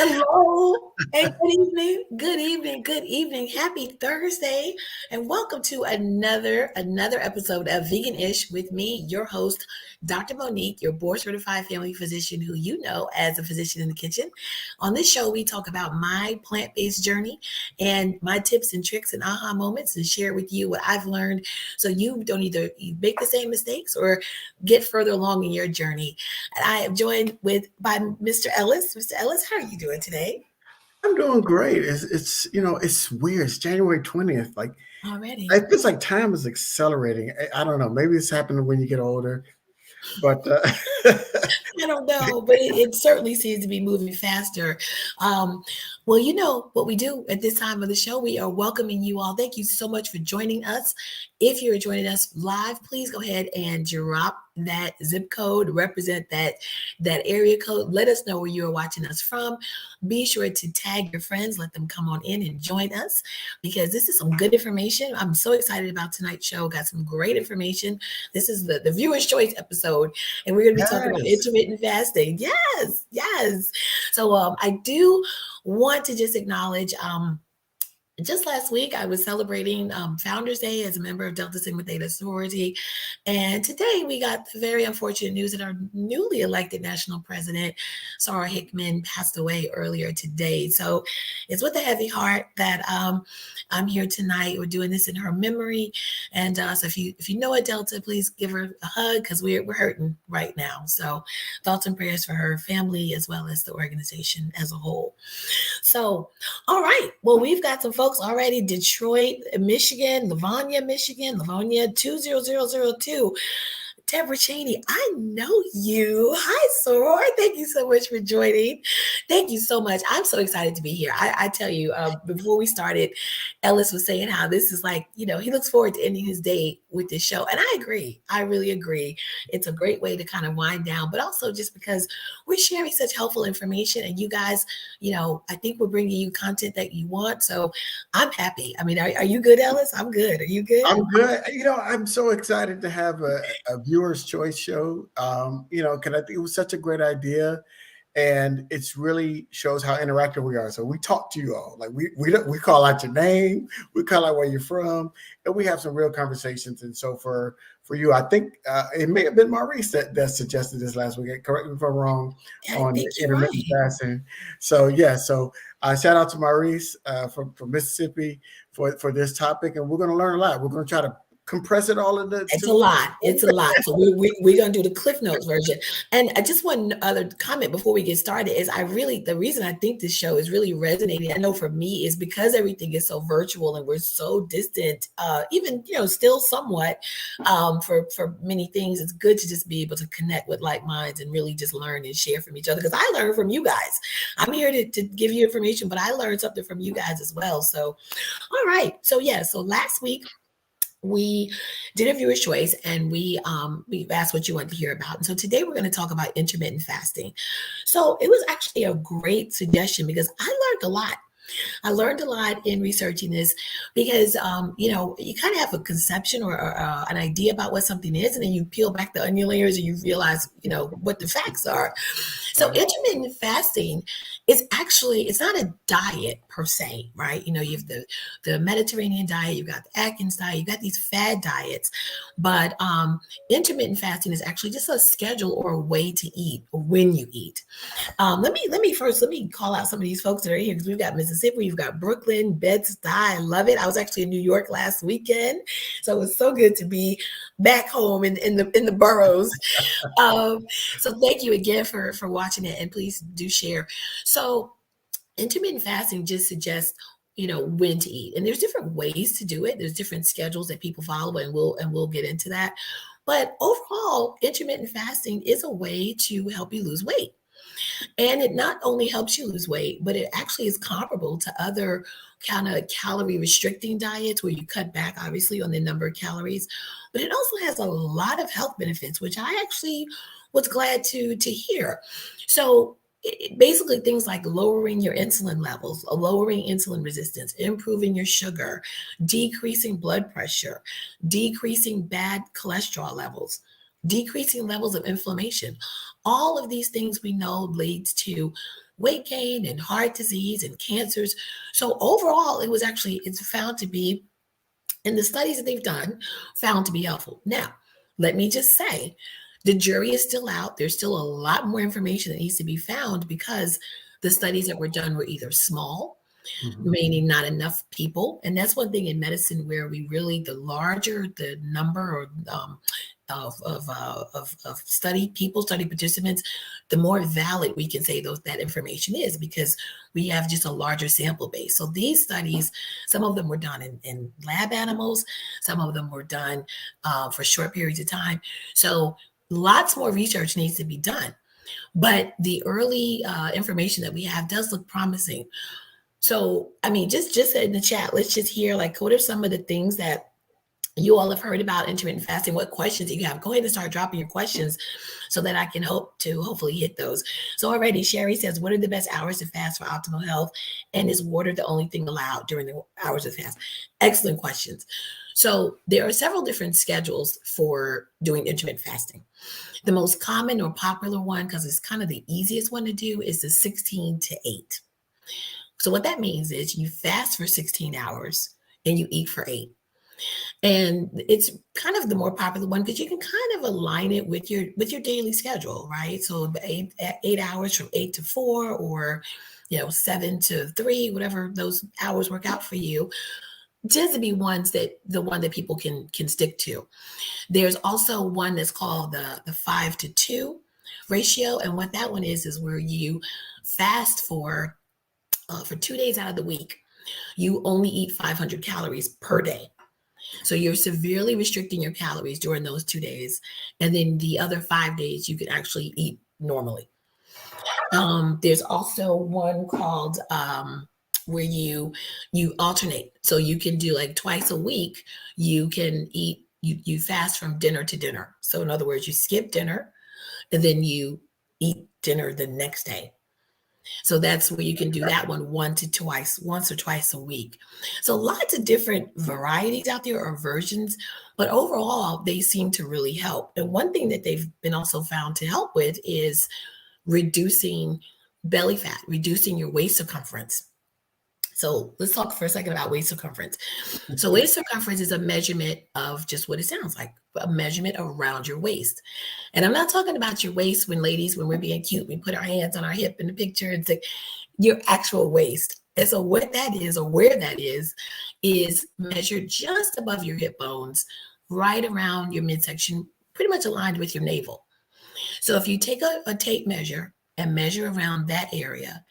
Hello and good evening. Happy Thursday, and welcome to another episode of Vegan-ish with me, your host, Dr. Monique, your board-certified family physician who you know as a physician in the kitchen. On this show, we talk about my plant-based journey and my tips and tricks and aha moments, and share with you what I've learned, so you don't either make the same mistakes or get further along in your journey. And I am joined by Mr. Ellis. Mr. Ellis, how are you doing today? I'm doing great. It's weird. It's January 20th. Like Already. it feels like time is accelerating. I don't know. Maybe it's happening when you get older, but I don't know, but it certainly seems to be moving faster. Um, well, you know what we do at this time of the show, we are welcoming you all. Thank you so much for joining us. If you're joining us live, please go ahead and drop that zip code, represent that area code. Let us know where you are watching us from. Be sure to tag your friends, let them come on in and join us, because this is some good information. I'm so excited about tonight's show. Got some great information. This is the viewer's choice episode, and we're going to be talking about yes. intermittent fasting. Yes, yes. So I do want to just acknowledge just last week, I was celebrating Founders Day as a member of Delta Sigma Theta sorority. And today we got the very unfortunate news that our newly elected national president, Sarah Hickman, passed away earlier today. So it's with a heavy heart that I'm here tonight. We're doing this in her memory. And so if you know a Delta, please give her a hug, because we're hurting right now. So thoughts and prayers for her family as well as the organization as a whole. So, all right. Well, we've got some folks already. Detroit, Michigan, Livonia 20002. Deborah Cheney, I know you. Hi, Soror. Thank you so much for joining. Thank you so much. I'm so excited to be here. I tell you, before we started, Ellis was saying how this is like, he looks forward to ending his day with this show. And I agree. I really agree. It's a great way to kind of wind down, but also just because we're sharing such helpful information, and you guys, I think we're bringing you content that you want. So I'm happy. I mean, are you good, Ellis? I'm good. Are you good? I'm good. I'm so excited to have a viewer's choice show. Because I think it was such a great idea, and it's really shows how interactive we are. So we talk to you all, like we call out your name, we call out where you're from, and we have some real conversations. And so for you, I think it may have been Maurice that suggested this last week. Correct me if I'm wrong I on think you're intermittent right. fasting. So yeah, shout out to Maurice from Mississippi for this topic, and we're going to learn a lot. We're going to try to compress it all into It's a to lot. It's a lot. So we're going to do the Cliff Notes version. And just one other comment before we get started is the reason I think this show is really resonating, I know for me, is because everything is so virtual and we're so distant, even, still somewhat, for many things. It's good to just be able to connect with like minds and really just learn and share from each other. Because I learn from you guys. I'm here to give you information, but I learned something from you guys as well. So, all right. So yeah, so last week, we did a viewer's choice, and we asked what you want to hear about. And so today we're going to talk about intermittent fasting. So it was actually a great suggestion because I learned a lot. I learned a lot in researching this because, you kind of have a conception or an idea about what something is, and then you peel back the onion layers and you realize, what the facts are. So right. intermittent fasting is actually, it's not a diet per se, right? You have the Mediterranean diet, you've got the Atkins diet, you've got these fad diets, but intermittent fasting is actually just a schedule or a way to eat when you eat. Let me call out some of these folks that are here, because we've got Mississippi, we've got Brooklyn, Bed-Stuy. I love it. I was actually in New York last weekend, so it was so good to be back home in the boroughs. So thank you again for watching it, and please do share. So intermittent fasting just suggests when to eat, and there's different ways to do it. There's different schedules that people follow, and we'll get into that. But overall, intermittent fasting is a way to help you lose weight. And it not only helps you lose weight, but it actually is comparable to other kind of calorie restricting diets where you cut back, obviously, on the number of calories. But it also has a lot of health benefits, which I actually was glad to hear. So basically things like lowering your insulin levels, lowering insulin resistance, improving your sugar, decreasing blood pressure, decreasing bad cholesterol levels, decreasing levels of inflammation. All of these things we know leads to weight gain and heart disease and cancers. So overall, it's found to be, in the studies that they've done, found to be helpful. Now, let me just say, the jury is still out. There's still a lot more information that needs to be found because the studies that were done were either small, meaning not enough people. And that's one thing in medicine where the larger the number of study participants, the more valid we can say that information is, because we have just a larger sample base. So these studies, some of them were done in lab animals, some of them were done for short periods of time. So lots more research needs to be done. But the early information that we have does look promising. So, I mean, just in the chat, let's just hear, like, what are some of the things that you all have heard about intermittent fasting? What questions do you have? Go ahead and start dropping your questions so that I can hopefully hit those. So already, Sherry says, what are the best hours to fast for optimal health? And is water the only thing allowed during the hours of fast? Excellent questions. So there are several different schedules for doing intermittent fasting. The most common or popular one, because it's kind of the easiest one to do, is the 16 to 8. So what that means is you fast for 16 hours and you eat for 8. And it's kind of the more popular one because you can kind of align it with your daily schedule, right? So 8 hours from 8 to 4, or 7 to 3, whatever those hours work out for you, tends to be the one that people can stick to. There's also one that's called the 5 to 2 ratio, and what that one is where you fast for 2 days out of the week. You only eat 500 calories per day. So you're severely restricting your calories during those 2 days. And then the other 5 days, you can actually eat normally. There's also one called where you alternate. So you can do like twice a week, you can eat, you fast from dinner to dinner. So in other words, you skip dinner and then you eat dinner the next day. So that's where you can do that one once or twice a week. So lots of different varieties out there, or versions, but overall they seem to really help. And one thing that they've been also found to help with is reducing belly fat, reducing your waist circumference. So let's talk for a second about waist circumference. So waist circumference is a measurement of just what it sounds like, a measurement around your waist. And I'm not talking about your waist when we're being cute, we put our hands on our hip in the picture and say your actual waist. And so what that is, or where that is measured just above your hip bones, right around your midsection, pretty much aligned with your navel. So if you take a tape measure and measure around that area,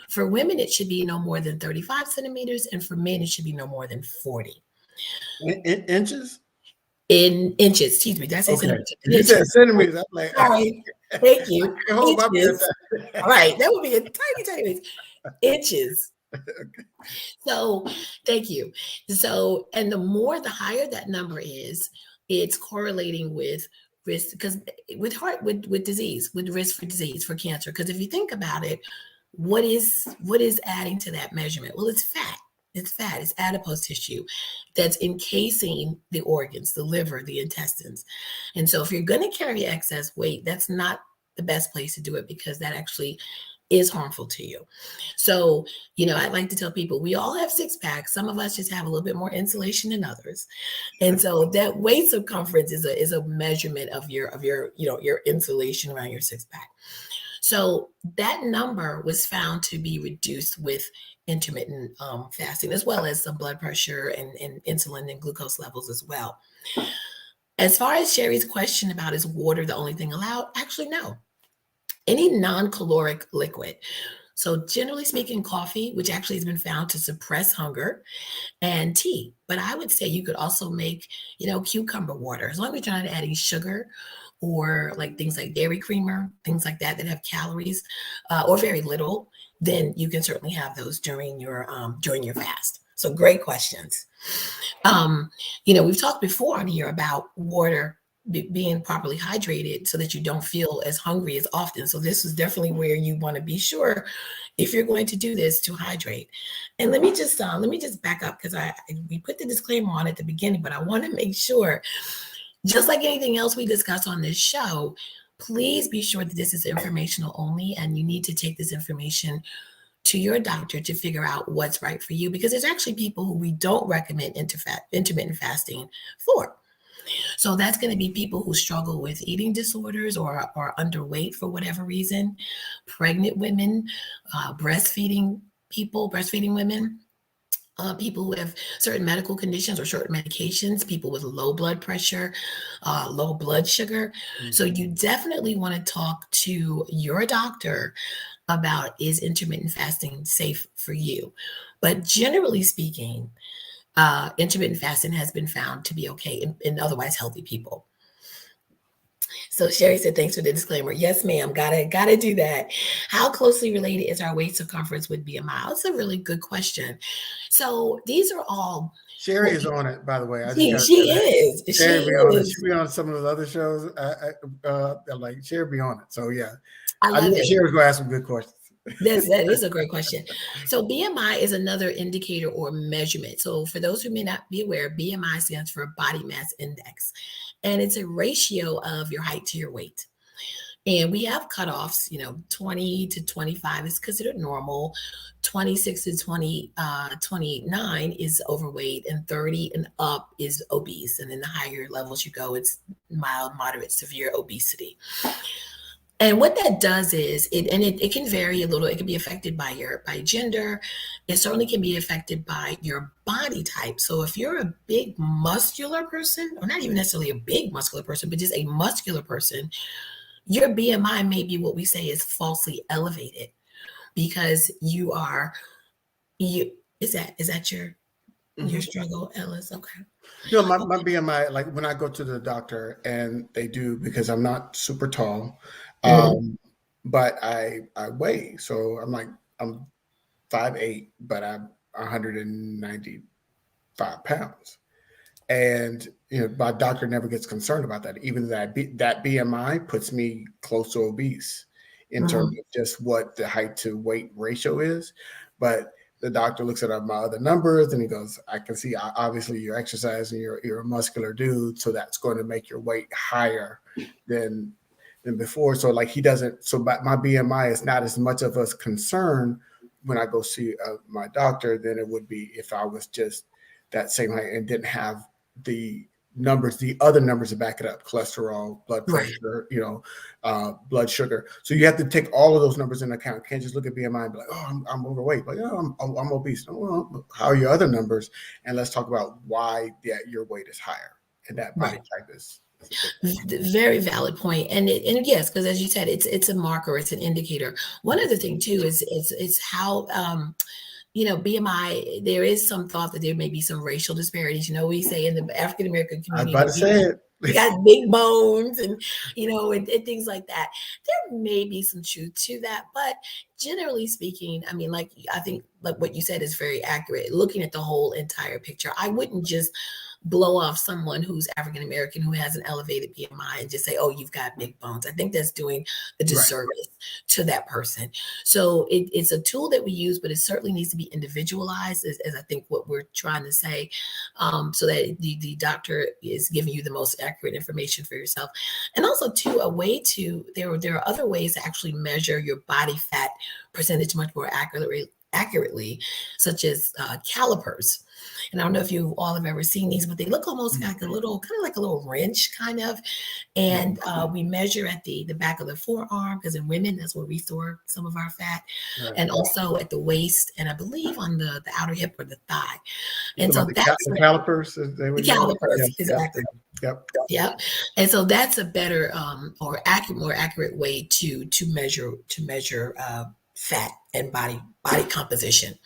for women, it should be no more than 35 centimeters, and for men, it should be no more than 40. Inches? In inches, excuse me. Did I say centimeters? You said centimeters. I'm like, sorry. Thank you. Inches. All right, that would be a tiny, tiny inches. So, thank you. So, and the higher that number is, it's correlating with risk, because with disease, with risk for disease, for cancer. Because if you think about it, what is adding to that measurement? Well, it's fat. It's fat. It's adipose tissue that's encasing the organs, the liver, the intestines. And so if you're going to carry excess weight, that's not the best place to do it, because that actually is harmful to you. So, I'd like to tell people we all have six packs. Some of us just have a little bit more insulation than others. And so that waist circumference is a measurement of your insulation around your six pack. So that number was found to be reduced with intermittent fasting, as well as some blood pressure and insulin and glucose levels as well. As far as Sherry's question about is water the only thing allowed, actually, no. Any non-caloric liquid. So generally speaking, coffee, which actually has been found to suppress hunger, and tea. But I would say you could also make, cucumber water, as long as you're not adding sugar or like things like dairy creamer, things like that have calories or very little. Then you can certainly have those during your fast. So great questions. We've talked before on here about water being properly hydrated so that you don't feel as hungry as often. So this is definitely where you want to be sure, if you're going to do this, to hydrate. And let me just back up, because we put the disclaimer on at the beginning, but I want to make sure Just like anything else we discuss on this show, please be sure that this is informational only, and you need to take this information to your doctor to figure out what's right for you, because there's actually people who we don't recommend intermittent fasting for. So that's going to be people who struggle with eating disorders or are underweight for whatever reason, pregnant women, breastfeeding women, people who have certain medical conditions or certain medications, people with low blood pressure, low blood sugar. So you definitely want to talk to your doctor about, is intermittent fasting safe for you? But generally speaking, intermittent fasting has been found to be okay in otherwise healthy people. So Sherry said, thanks for the disclaimer. Yes, ma'am. Gotta do that. How closely related is our waist circumference with BMI? That's a really good question. So these are all. Sherry is on it, by the way. I just She got is. Sherry She be on it. is. She be on some of those other shows. Like Sherry be on it. So yeah, I I love knew it. Sherry was gonna ask some good questions. That is a great question. So BMI is another indicator or measurement. So for those who may not be aware, BMI stands for body mass index, and it's a ratio of your height to your weight. And we have cutoffs, 20 to 25 is considered normal. 26 to 29 is overweight, and 30 and up is obese. And then the higher levels you go, it's mild, moderate, severe obesity. And what that does is it can vary a little. It can be affected by gender. It certainly can be affected by your body type. So if you're a big muscular person, or not even necessarily a big muscular person, but just a muscular person, your BMI may be what we say is falsely elevated, because you are you is that your struggle, Ellis? Okay. My BMI, like when I go to the doctor and they do, because I'm not super tall, Mhm. but I weigh. So I'm 5'8", but I'm 195 pounds. And my doctor never gets concerned about that. Even that BMI puts me close to obese in terms Mhm. of just what the height to weight ratio is. But the doctor looks at my other numbers and he goes, "I can see obviously you're exercising, you're a muscular dude, so that's going to make your weight higher than before." So like he doesn't. So my BMI is not as much of a concern when I go see my doctor than it would be if I was just that same height and didn't have the other numbers to back it up: cholesterol, blood Right. pressure, blood sugar. So you have to take all of those numbers into account. You can't just look at BMI and be like, "Oh, I'm overweight," but I'm obese. Well, how are your other numbers? And let's talk about why your weight is higher and that body Right. type is a big Very valid point. And yes, because as you said, it's a marker, it's an indicator. One other thing too is how BMI, there is some thought that there may be some racial disparities. We say in the African American I was about community, to say it. we got big bones and and things like that. There may be some truth to that, but generally speaking, I mean, like, I think like what you said is very accurate. Looking at the whole entire picture, I wouldn't just blow off someone who's African American who has an elevated BMI and just say, "Oh, you've got big bones." I think that's doing a Right. disservice to that person. So it's a tool that we use, but it certainly needs to be individualized, as I think what we're trying to say, so that the doctor is giving you the most accurate information for yourself. And also, too, there are other ways to actually measure your body fat percentage much more accurately, such as calipers. And I don't know if you all have ever seen these, but they look almost like kind of like a little wrench, kind of. And we measure at the back of the forearm, because in women, that's where we store some of our fat, Right. and also at the waist, and I believe on the outer hip or the thigh. You And talking about so that's the calipers, as they the would know? calipers, Yes. Yep. exactly. Yep. Yep. And so that's a better more accurate way to measure fat and body composition.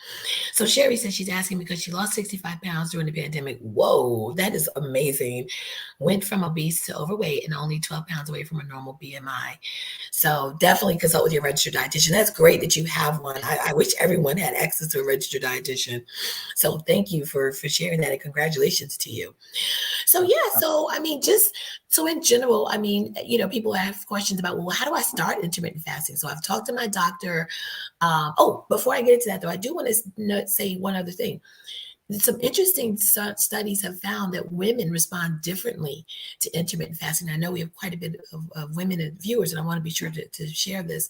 So Sherry says she's asking because she lost 65 pounds during the pandemic. Whoa, that is amazing. Went from obese to overweight and only 12 pounds away from a normal BMI. So definitely consult with your registered dietitian. That's great that you have one. I wish everyone had access to a registered dietitian. So thank you for sharing that, and congratulations to you. So yeah, so I mean, just so in general, I mean, people have questions about, well, how do I start intermittent fasting? So I've talked to my doctor. Before I get into that though, I do want to say one other thing. some interesting studies have found that women respond differently to intermittent fasting. I know we have quite a bit of women and viewers, and I want to be sure to share this.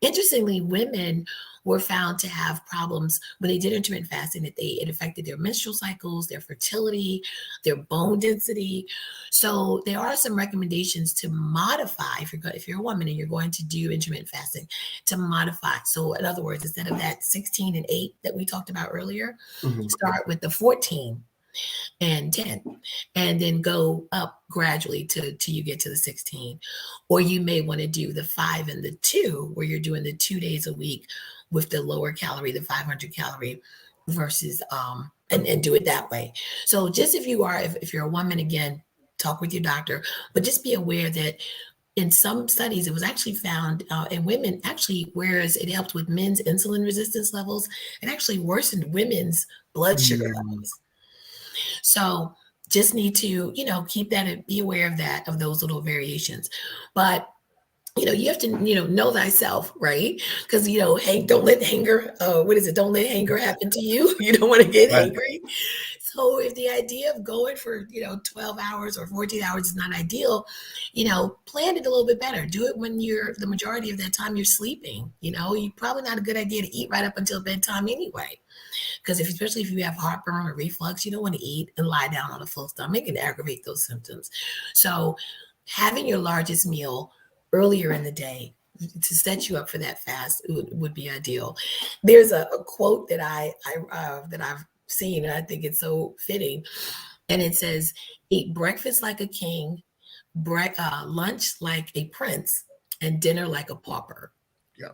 Interestingly, women were found to have problems when they did intermittent fasting, that it affected their menstrual cycles, their fertility, their bone density. So there are some recommendations to modify if you're a woman and you're going to do intermittent fasting, to modify. So in other words, instead of that 16 and 8 that we talked about earlier, start with the 14 and 10, and then go up gradually till you get to the 16. Or you may want to do the 5 and the 2, where you're doing the 2 days a week with the lower calorie, the 500 calorie versus and do it that way. So just if you're a woman, again, talk with your doctor, but just be aware that in some studies, it was actually found in women, actually, whereas it helped with men's insulin resistance levels, it actually worsened women's blood sugar levels. So just need to, keep that and be aware of those little variations. But, you have to, know thyself, right? Because, don't let anger, don't let anger happen to you. You don't want to get angry. So if the idea of going for, 12 hours or 14 hours is not ideal, plan it a little bit better. Do it when the majority of that time you're sleeping. You're probably not a good idea to eat right up until bedtime anyway. Because especially if you have heartburn or reflux, you don't want to eat and lie down on a full stomach and aggravate those symptoms. So having your largest meal earlier in the day to set you up for that fast would be ideal. There's a quote that I've seen, and I think it's so fitting. And it says, "Eat breakfast like a king, lunch like a prince, and dinner like a pauper." Yeah.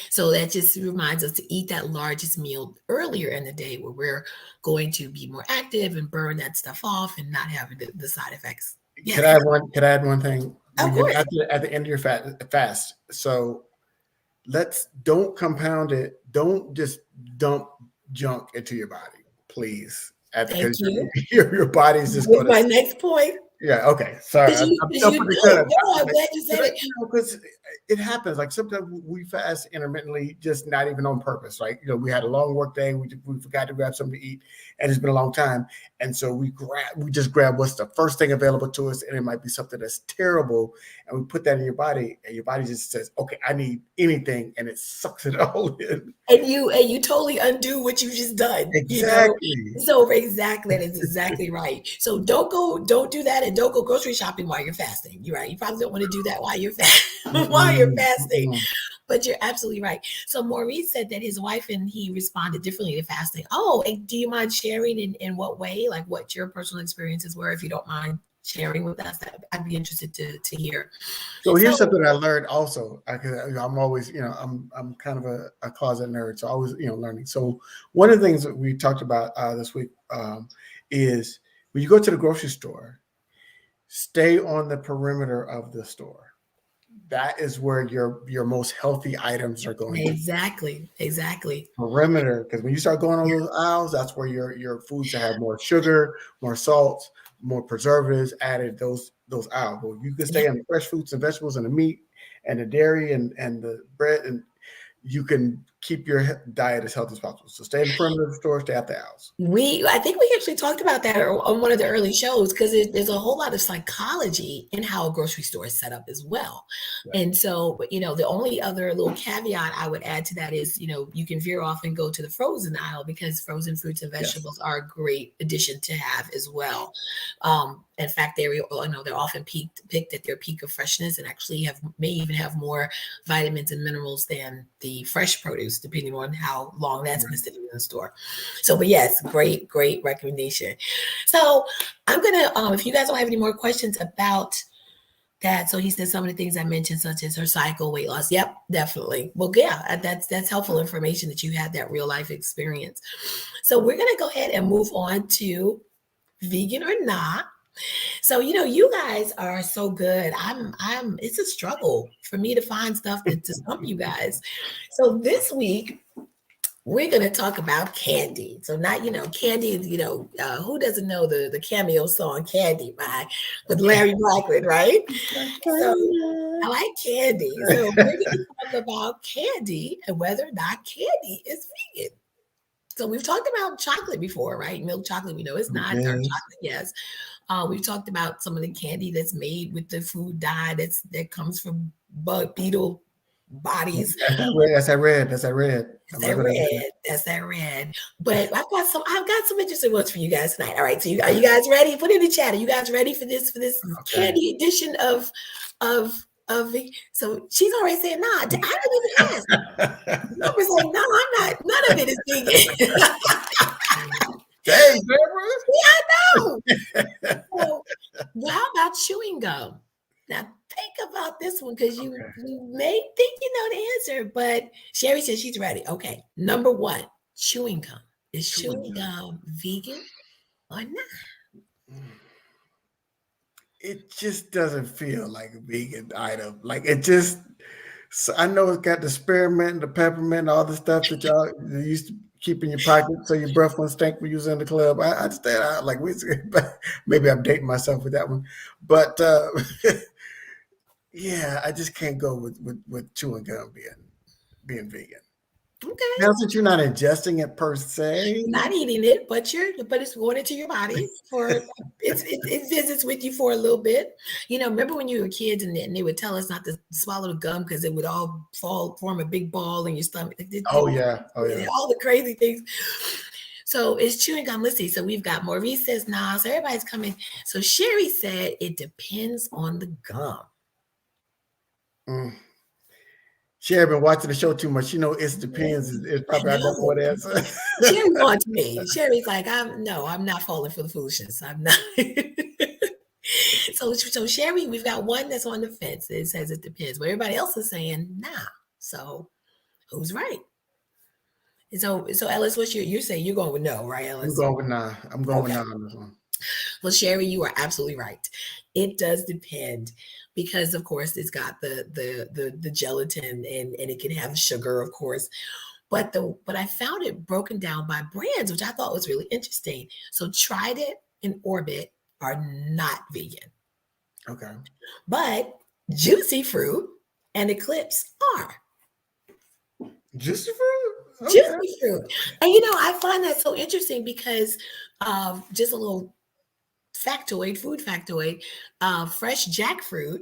So that just reminds us to eat that largest meal earlier in the day, where we're going to be more active and burn that stuff off and not have the side effects. Yes. Can I add one thing? Of course. At the end of your fast. So don't compound it. Don't just dump junk into your body, please. Thank you. Your body's just going to. My next point. Yeah. Okay. Sorry. I'm glad you said it. Because it happens. Like sometimes we fast intermittently, just not even on purpose. Right. We had a long work day. We forgot to grab something to eat, and it's been a long time. And so we just grab what's the first thing available to us, and it might be something that's terrible, and we put that in your body, and your body just says, "Okay, I need anything," and it sucks it all in. And you totally undo what you just done. Exactly. So exactly, that's exactly right. So don't do that, and don't go grocery shopping while you're fasting. You're right. You probably don't want to do that while you're fasting. But you're absolutely right. So Maurice said that his wife and he responded differently to fasting. Oh, and do you mind sharing in what way, like what your personal experiences were, if you don't mind sharing with us? I'd be interested to hear. So here's something I learned also. I'm always, I'm kind of a closet nerd, so I was, learning. So one of the things that we talked about this week is when you go to the grocery store, stay on the perimeter of the store. That is where your most healthy items are going. Exactly. Perimeter, because when you start going on those aisles, that's where your foods that have more sugar, more salt, more preservatives added. Those aisles. Well, you can stay on the fresh fruits and vegetables and the meat and the dairy and the bread, and you can keep your diet as healthy as possible. So stay in the perimeter of the store, stay out the aisles. I think we actually talked about that on one of the early shows, because there's a whole lot of psychology in how a grocery store is set up as well. Yeah. And so, the only other little caveat I would add to that is, you can veer off and go to the frozen aisle, because frozen fruits and vegetables are a great addition to have as well. In fact, they're often picked at their peak of freshness, and actually may even have more vitamins and minerals than the fresh produce, depending on how long that's been sitting in the store. So, but yes, great recommendation. So I'm gonna, if you guys don't have any more questions about that. So he said some of the things I mentioned, such as her cycle, weight loss. Yep, definitely. Well, yeah, that's helpful information that you had that real life experience. So we're gonna go ahead and move on to vegan or not. So, you guys are so good. It's a struggle for me to find stuff to stump you guys. So this week, we're going to talk about candy. So not, candy is, who doesn't know the cameo song Candy with Larry Blackwood, right? So I like candy. So we're going to talk about candy and whether or not candy is vegan. So we've talked about chocolate before, right? Milk chocolate, we know it's not dark Yes. chocolate. Yes. We've talked about some of the candy that's made with the food dye that comes from bug beetle bodies. That's that red. That's that red. That's I'm that looking at red. it. That's that red. But I've got some interesting ones for you guys tonight. All right. So are you guys ready? Put in the chat. Are you guys ready for this Okay. candy edition of so she's already saying, nah, I didn't even ask. Deborah's like, no, I'm not, none of it is vegan. Dang, Deborah. Yeah, I know. So, well, how about chewing gum? Now think about this one because you may think you know the answer, but Sherry says she's ready. Okay, number one, chewing gum. Is chewing gum vegan or not? It just doesn't feel like a vegan item. Like it just. So I know it's got the spearmint, the peppermint, all the stuff that y'all used to keep in your pocket so your breath wouldn't stink when you was in the club. I understand. Maybe I'm dating myself with that one, but yeah, I just can't go with chewing gum being vegan. Okay. Now, since you're not ingesting it per se, Not eating it, but it's going into your body for it visits with you for a little bit. You know, remember when you were kids and they would tell us not to swallow the gum because it would all form a big ball in your stomach. oh yeah, All the crazy things. So it's chewing gum. Let's see. So we've got Maurice says nah. So everybody's coming. So Sherry said it depends on the gum. Sherry been watching the show too much. You know, it depends. It's probably our number one answer. Sherry wants me. Sherry's like, I'm not falling for the foolishness. I'm not. So Sherry, we've got one that's on the fence. It says it depends, but everybody else is saying nah. So who's right? So Ellis, what's you say you're going with no, right, Ellis? I'm going with nah. I'm going with nah on this one. Well, Sherry, you are absolutely right. It does depend because, of course, it's got the gelatin and it can have sugar, of course. But I found it broken down by brands, which I thought was really interesting. So Tried It and Orbit are not vegan. Okay. But Juicy Fruit and Eclipse are. Juicy Fruit? Okay. Juicy Fruit. And I find that so interesting because just a little food factoid, fresh jackfruit,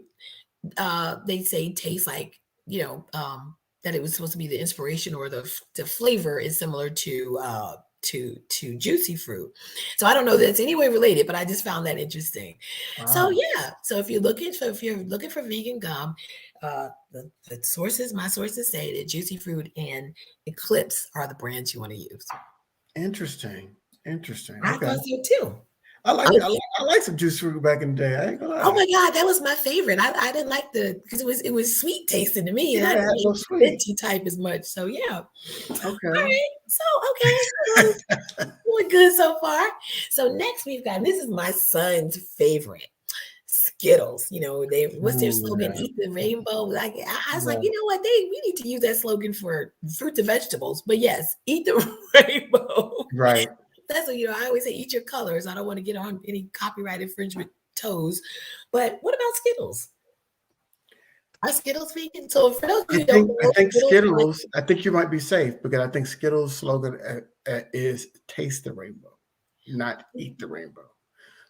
they say tastes like, that it was supposed to be the inspiration or the flavor is similar to juicy fruit. So I don't know that it's any way related, but I just found that interesting. Wow. So yeah, so if you're looking for vegan gum, my sources say that Juicy Fruit and Eclipse are the brands you want to use. Interesting. I thought so too. I like some juice fruit back in the day. I ain't gonna lie. Oh my God, that was my favorite. I didn't like because it was sweet tasting to me, and I didn't no like the minty type as much. So yeah. Okay. All right. So doing good so far. So next we've got, this is my son's favorite, Skittles. What's their slogan? Yeah. Eat the rainbow. Like I was like, you know what? We need to use that slogan for fruits and vegetables. But yes, eat the rainbow. Right. That's what, I always say, eat your colors. I don't want to get on any copyright infringement toes. But what about Skittles? Are Skittles vegan? So for those who don't know, I think Skittles, I think you might be safe because I think Skittles' slogan is taste the rainbow, not eat the rainbow.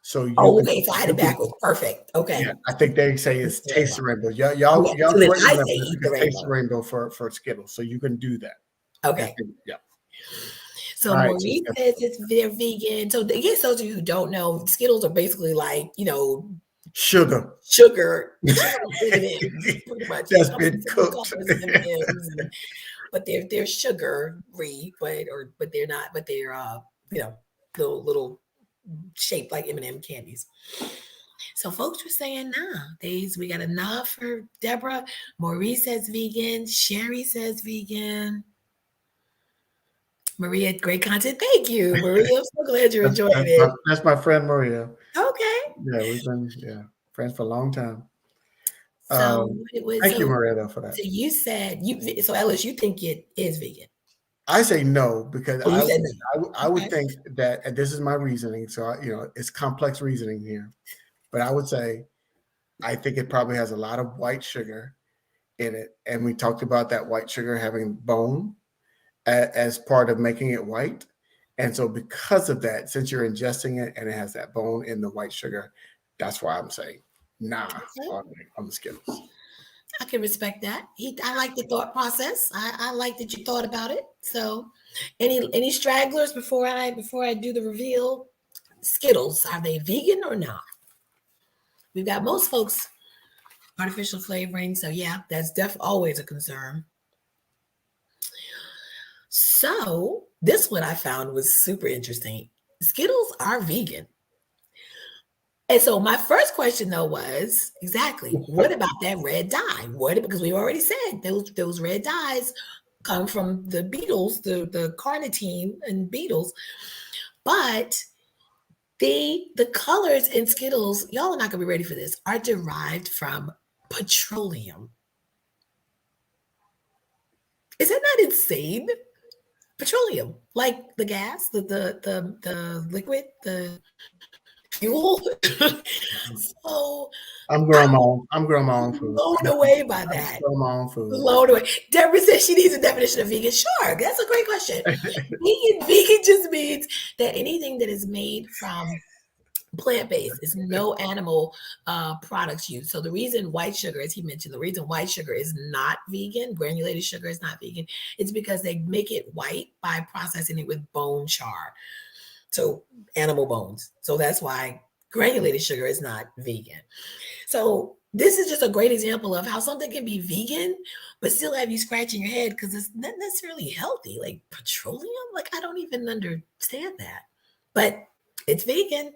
So okay, so I had it backwards. Perfect. Okay. Yeah, I think they say it's taste the rainbow. Y'all correct me if you can taste the rainbow for Skittles. So you can do that. Okay. Yeah. So Maurice says they're vegan. So I guess those of you who don't know, Skittles are basically like, sugar. Pretty much. That's been cooked. But they're sugary, but they're not. But they're little shaped like M&M candies. So folks were saying, nah, we got enough for Deborah. Maurice says vegan. Sherry says vegan. Maria, great content. Thank you, Maria. I'm so glad you're enjoying it. That's my friend Maria. Okay. Yeah, we've been friends for a long time. So thank you, Maria, for that. So you said so Ellis, you think it is vegan? I say no because I would think that, and this is my reasoning. So it's complex reasoning here, but I would say I think it probably has a lot of white sugar in it, and we talked about that white sugar having bone as part of making it white. And so because of that, since you're ingesting it and it has that bone in the white sugar, that's why I'm saying nah on the Skittles. I can respect that. I like the thought process. I like that you thought about it. So, any stragglers before I do the reveal? Skittles, are they vegan or not? We've got most folks artificial flavoring, so yeah, that's always a concern. So this one I found was super interesting. Skittles are vegan. And so my first question though was exactly what about that red dye? Because we already said those red dyes come from the beetles, the carnitine and beetles, but the colors in Skittles, y'all are not gonna be ready for this, are derived from petroleum. Isn't that insane? Petroleum, like the gas, the liquid, the fuel. So I'm growing my own food. Blown away by that. Growing my own food. Blown away. Deborah says she needs a definition of vegan. Sure, that's a great question. Vegan just means that anything that is made from plant-based is no animal products used. So the reason white sugar, as he mentioned, the reason white sugar is not vegan, granulated sugar is not vegan, it's because they make it white by processing it with bone char. So animal bones. So that's why granulated sugar is not vegan. So this is just a great example of how something can be vegan, but still have you scratching your head because it's not necessarily healthy. Like petroleum, like I don't even understand that. But it's vegan.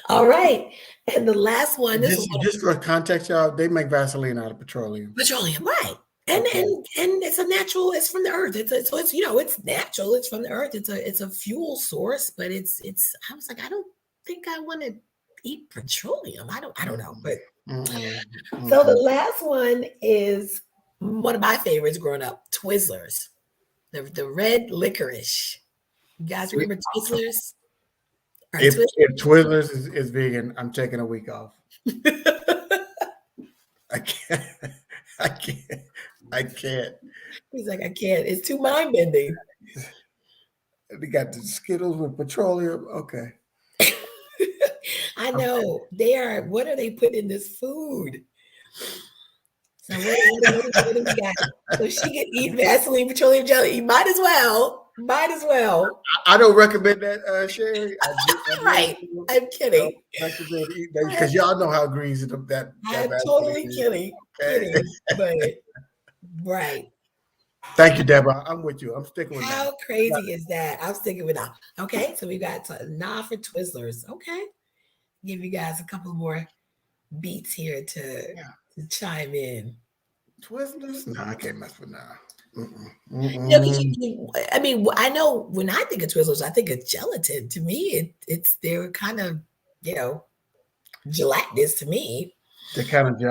All right. And the last one. Just for context, y'all, they make Vaseline out of petroleum. Petroleum, right. And it's a natural, it's from the earth. It's it's natural, it's from the earth. It's a fuel source, but it's I was like, I don't think I want to eat petroleum. I don't know. But so the last one is one of my favorites growing up, Twizzlers. The red licorice. You guys remember Twizzlers? If Twizzlers is vegan, I'm taking a week off. I can't. He's like, I can't. It's too mind bending. They got the Skittles with petroleum. Okay. I know. They are. What are they putting in this food? So what do we got? So she can eat Vaseline petroleum jelly. You might as well. I don't recommend that, Sherry. Right. I'm kidding. Because y'all know how greasy that I'm totally kidding. But right. Thank you, Deborah. I'm with you. I'm sticking with that. How crazy is that? I'm sticking with that. Okay, so we got nah for Twizzlers. Okay. Give you guys a couple more beats here to chime in. Twizzlers? No, I can't mess with nah. I mean, I know when I think of Twizzlers, I think of gelatin. To me, they're kind of, gelatinous to me. They're kind of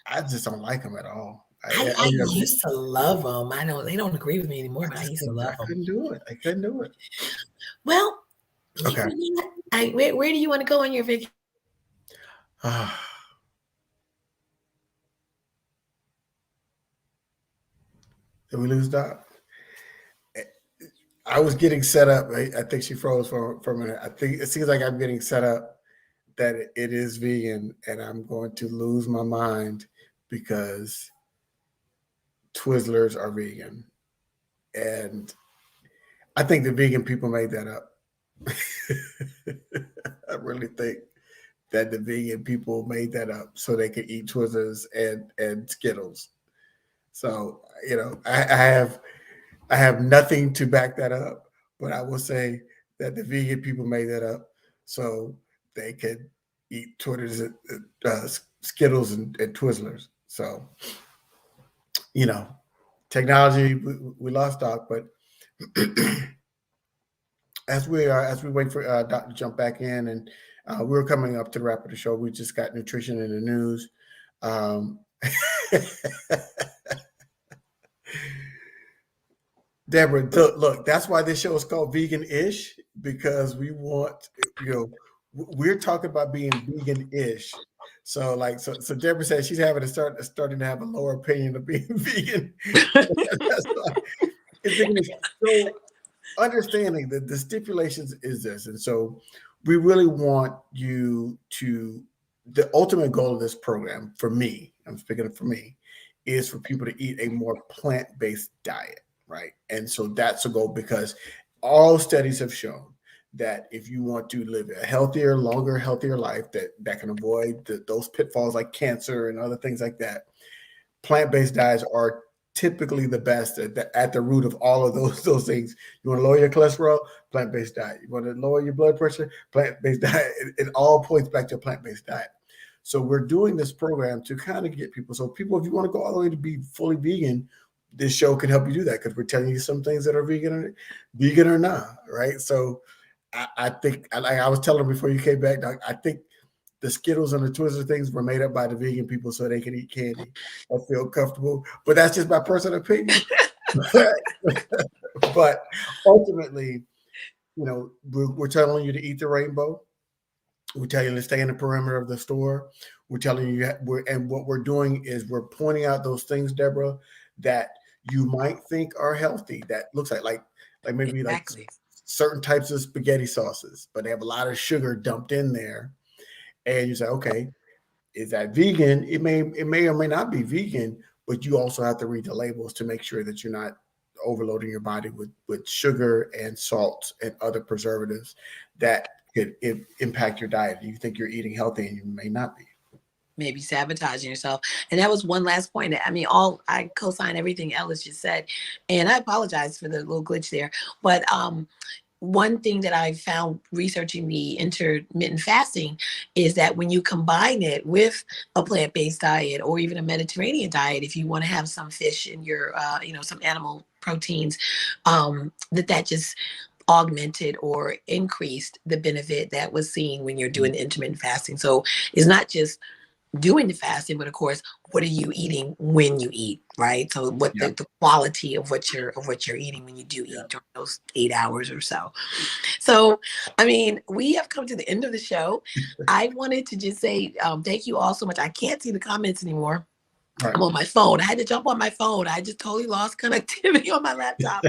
I just don't like them at all. I used to love them. I know they don't agree with me anymore, but I used to love them. I couldn't do it. Well, okay. Where do you want to go on your vacation? Did we lose Doc? I was getting set up. I think she froze for a minute. I think it seems like I'm getting set up that it is vegan, and I'm going to lose my mind because Twizzlers are vegan. And I think the vegan people made that up. I really think that the vegan people made that up so they could eat Twizzlers and Skittles. So, I have nothing to back that up, but I will say that the vegan people made that up so they could eat Skittles and Twizzlers. So, technology, we lost Doc, but as we wait for Doc to jump back in, and we're coming up to the wrap of the show. We just got nutrition in the news. Deborah, look, that's why this show is called Vegan-ish, because we want, we're talking about being vegan-ish. So Deborah said she's starting to have a lower opinion of being vegan. understanding that the stipulations is this, and so we really want you to. The ultimate goal of this program, for me, I'm speaking of for me, is for people to eat a more plant-based diet, right? And so that's a goal because all studies have shown that if you want to live a healthier, longer, healthier life, that can avoid those pitfalls like cancer and other things like that, plant-based diets are typically the best at the root of all of those things. You want to lower your cholesterol, plant-based diet. You want to lower your blood pressure, plant-based diet. It all points back to a plant-based diet. So we're doing this program to kind of get people. So people, if you want to go all the way to be fully vegan, this show can help you do that because we're telling you some things that are vegan or not, right? So I think, like I was telling them before you came back, Doc, I think the Skittles and the Twizzlers things were made up by the vegan people so they can eat candy or feel comfortable. But that's just my personal opinion. But ultimately, we're telling you to eat the rainbow. We're telling you to stay in the perimeter of the store. We're telling you, and what we're doing is we're pointing out those things, Deborah, that you might think are healthy. That looks like maybe Exactly. like certain types of spaghetti sauces, but they have a lot of sugar dumped in there. And you say, okay, is that vegan? It may or may not be vegan, but you also have to read the labels to make sure that you're not overloading your body with sugar and salt and other preservatives that could impact your diet. You think you're eating healthy and you may not be. Maybe sabotaging yourself. And that was one last point. I mean, I co-sign everything Ellis just said. And I apologize for the little glitch there. But one thing that I found researching the intermittent fasting is that when you combine it with a plant-based diet or even a Mediterranean diet, if you want to have some fish in your, some animal proteins, that just augmented or increased the benefit that was seen when you're doing intermittent fasting. So it's not just doing the fasting, but of course, what are you eating when you eat, right? So what Yeah. the quality of what you're eating when you do Yeah. eat during those 8 hours or so. So, I mean, we have come to the end of the show. I wanted to just say thank you all so much. I can't see the comments anymore. Right. I'm on my phone. I had to jump on my phone. I just totally lost connectivity on my laptop.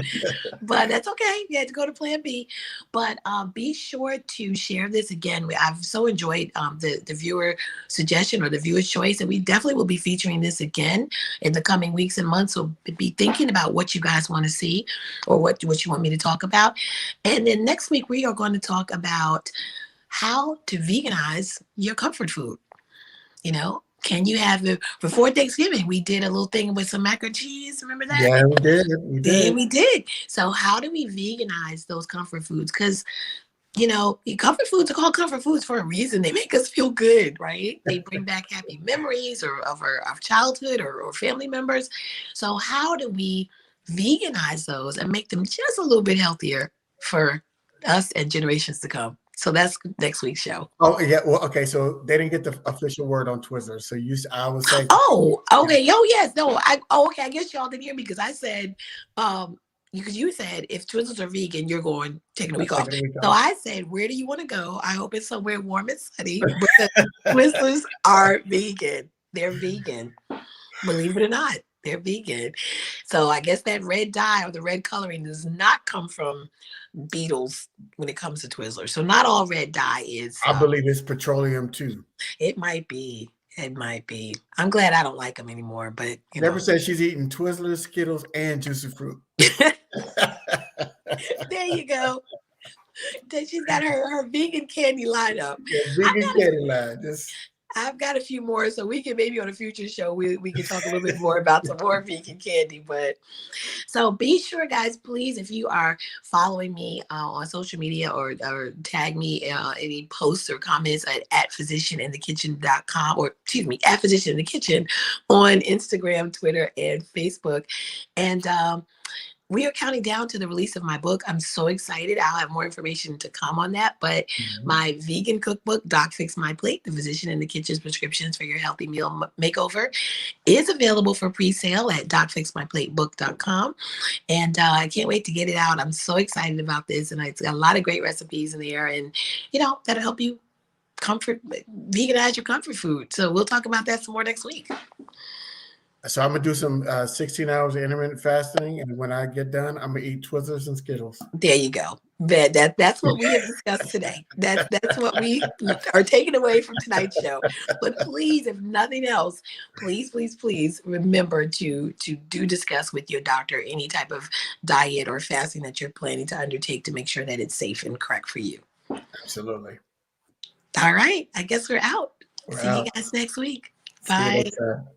But that's okay. You had to go to plan B. But be sure to share this again. I've so enjoyed the viewer suggestion or the viewer's choice. And we definitely will be featuring this again in the coming weeks and months. So be thinking about what you guys want to see or what you want me to talk about. And then next week, we are going to talk about how to veganize your comfort food. Can you have it before Thanksgiving? We did a little thing with some mac and cheese. Remember that? Yeah, we did. We Yeah, did. we did. So how do we veganize those comfort foods? Because comfort foods are called comfort foods for a reason. They make us feel good, right? They bring back happy memories or of our childhood or family members. So how do we veganize those and make them just a little bit healthier for us and generations to come? So that's next week's show. Oh yeah. Well, okay. So they didn't get the official word on Twizzlers. So I was saying. Oh, okay. Oh, yes. No, okay. I guess y'all didn't hear me because I said, because you said if Twizzlers are vegan, you're going taking a I'm week off. taking a week So off. I said, where do you want to go? I hope it's somewhere warm and sunny. But the Twizzlers are vegan. They're vegan. Believe it or not, they're vegan. So I guess that red dye or the red coloring does not come from beetles when it comes to Twizzlers. So not all red dye is. I believe it's petroleum too. It might be. It might be. I'm glad I don't like them anymore, but Deborah says she's eating Twizzlers, Skittles, and Juicy Fruit. There you go. She's got her vegan candy lineup. Yeah, vegan candy line. I've got a few more, so we can maybe on a future show we can talk a little bit more about some more vegan candy. But so be sure, guys, please, if you are following me on social media or tag me any posts or comments at physicianinthekitchen.com or excuse me, at Physician in the Kitchen on Instagram, Twitter, and Facebook. And we are counting down to the release of my book. I'm so excited. I'll have more information to come on that. But my vegan cookbook, Doc Fix My Plate, the Physician in the Kitchen's prescriptions for your healthy meal makeover, is available for pre-sale at docfixmyplatebook.com. And I can't wait to get it out. I'm so excited about this. And it's got a lot of great recipes in there. And, that'll help you veganize your comfort food. So we'll talk about that some more next week. So I'm gonna do some 16 hours of intermittent fasting, and when I get done, I'm gonna eat Twizzlers and Skittles. There you go. That's what we have discussed today. That's what we are taking away from tonight's show. But please, if nothing else, please remember to do discuss with your doctor any type of diet or fasting that you're planning to undertake to make sure that it's safe and correct for you. Absolutely. All right. I guess we're out. We're See out. you guys next week. See you Bye. next time.